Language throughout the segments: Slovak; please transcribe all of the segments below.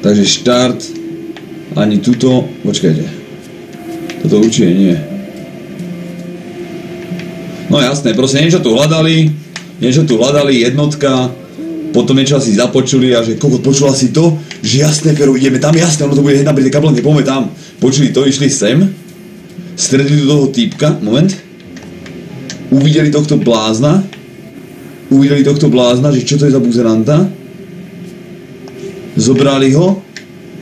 Takže štart. Ani tuto. Počkajte. Toto určite nie. No jasné, proste niečo tu hľadali, jednotka, potom niečo asi započuli a že kokot, počula si to, že jasné, Fero, ideme tam, jasné, ono to bude hneď na pri tej kaplnke, poďme tam. Počuli to, išli sem, stretli do toho týpka, moment, uvideli tohto blázna, že čo to je za buzeranta, zobrali ho,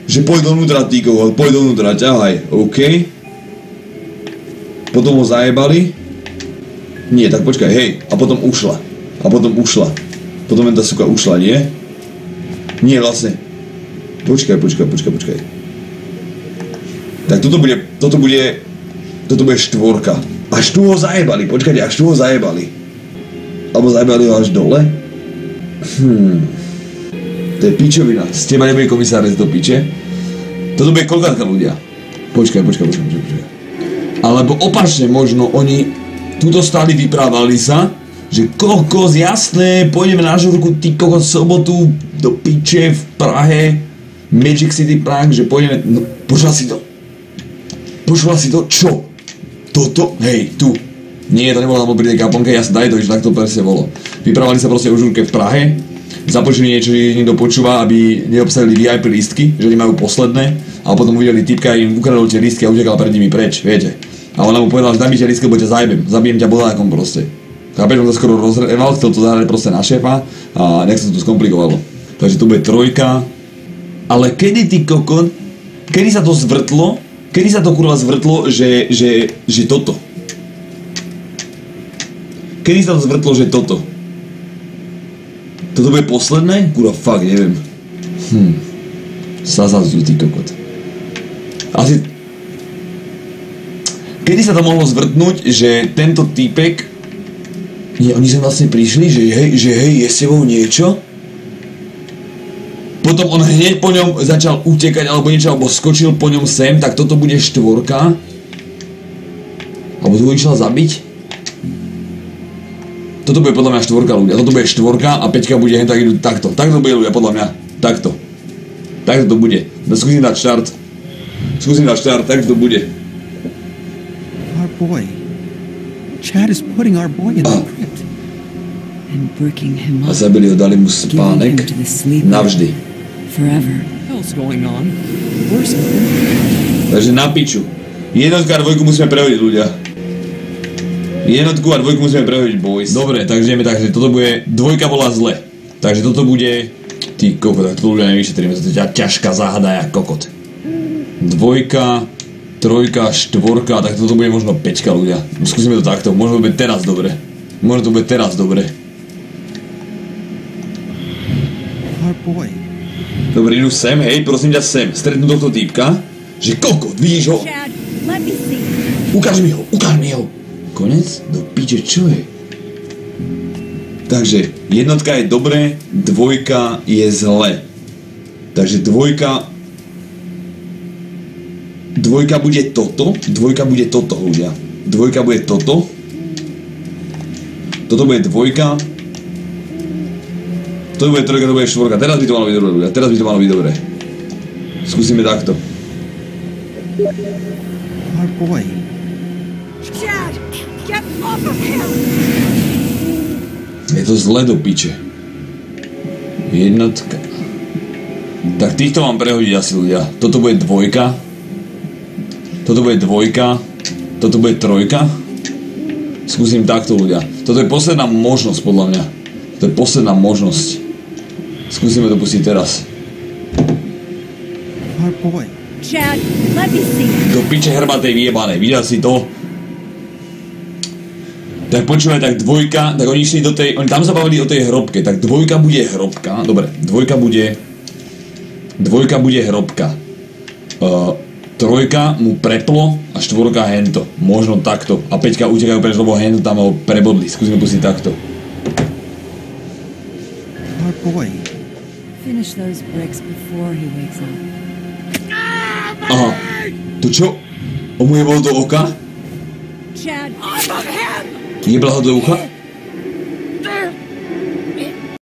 že poď donútra, týkov, poď donútra, ťahaj, OK. Potom ho zajebali. Nie, tak počkaj, hej, a potom ušla. Potom len tá suka ušla, nie? Nie, vlastne. Počkaj. Tak toto bude štvorka. Až tu ho zajebali, počkajte, Alebo zajebali ho až dole? To je pičovina. Z teba nebude komisár z do piče. Toto bude koľkátka ľudia. Počkaj. Alebo opačne možno oni tuto stáli, vyprávali sa, že kokos, jasné, pôjdeme na žurku, ty kokos, sobotu do piče v Prahe, Magic City Prague, že pôjdeme, no, počula si to, čo? Toto, hej, tu. Nie, to nebolo tam pri tej kaplnke, jasne, daj to, že takto presne bolo. Vyprávali sa proste o žurke v Prahe, započuli niečo, že niekto počúva, aby neobsadili VIP lístky, že oni majú posledné, a potom uvideli typka, im ukradol tie lístky a utekal pred nimi preč, viete. A ona mu povedala, že daj mi tie lístky, lebo ťa zabijem ťa bodákom proste. Chápeš, on to skoro rozreval, chcel to zahrať proste na šéfa a nech sa to skomplikovalo. Takže to bude trojka. Ale kedy ty kokon, kedy sa to kurva zvrtlo, že toto? Kedy sa to zvrtlo, že toto? Toto bude posledné? Kurva, fakt, neviem. Sazazu, ty kokot. Asi... Kedy sa to mohlo zvrtnúť, že tento týpek... Nie, oni sem vlastne prišli, že hej, je s tebou niečo? Potom on hneď po ňom začal utekať alebo niečo, alebo skočil po ňom sem, tak toto bude štvorka. Alebo tu ho išla zabiť? Toto bude podľa mňa štvorka, ľudia. Toto bude štvorka a peťka bude hneď tak idú takto. Takto bude, ľudia, podľa mňa. Takto. Takto to bude. Skúsim dať štart, tak to bude. Our boy. Chad is putting our boy in the crypt. And breaking him A up. zabili ho, dali mu spánek. Navždy. Forever. What's going on? Where's he? Takže na piču. Jednotka a dvojku musíme prehodiť, ľudia. Jednotku a dvojku musíme prehodiť, boys. Dobre, takže ideme tak, že toto bude... Dvojka bola zle. Takže toto bude... Ty kokot, tak toto ľudia nevyšetríme. To je ťažká záhada, jak kokot. Dvojka, trojka, štvorka, tak toto bude možno peťka, ľudia. Skúsime to takto, možno to bude teraz dobre. Our boy. Dobre, idú sem, hej, prosím ťa sem. Stretnú tohto týpka. Že kokot, vidíš ho? Chad, let me see. Ukáž mi ho. Konec? Do piče, čo je? Takže jednotka je dobré, dvojka je zle. Takže dvojka bude toto, ľudia. Dvojka bude toto. Toto bude dvojka. Toto bude trojka, to bude štvorka. Teraz by to malo byť dobré, ľudia. Dobre. Skúsime takto. Our boy. Chad, get off of him! Je to zle do piče. Jednotka. Tak týchto mám prehodiť asi, ľudia. Toto bude dvojka. Toto bude trojka. Skúsim takto, ľudia. Toto je posledná možnosť, podľa mňa. Skúsime to pustiť teraz. Our boy. Chad, let me see. Do piče herbatej vyjebanej. Videl si to? Tak počúvaj, tak dvojka, tak oni išli do tej, oni tam sa bavili o tej hrobke, tak dvojka bude hrobka, dobre, dvojka bude hrobka. Trojka mu preplo a štvorka hento, možno takto. A peťka utekajú preč, lebo hento tam ho prebodli, skúsime pustiť takto. Our boy. Finish those bricks before he wakes up. Aha, to čo? On mu jebol do oka? Chad, off of him! Jebla ho do ucha?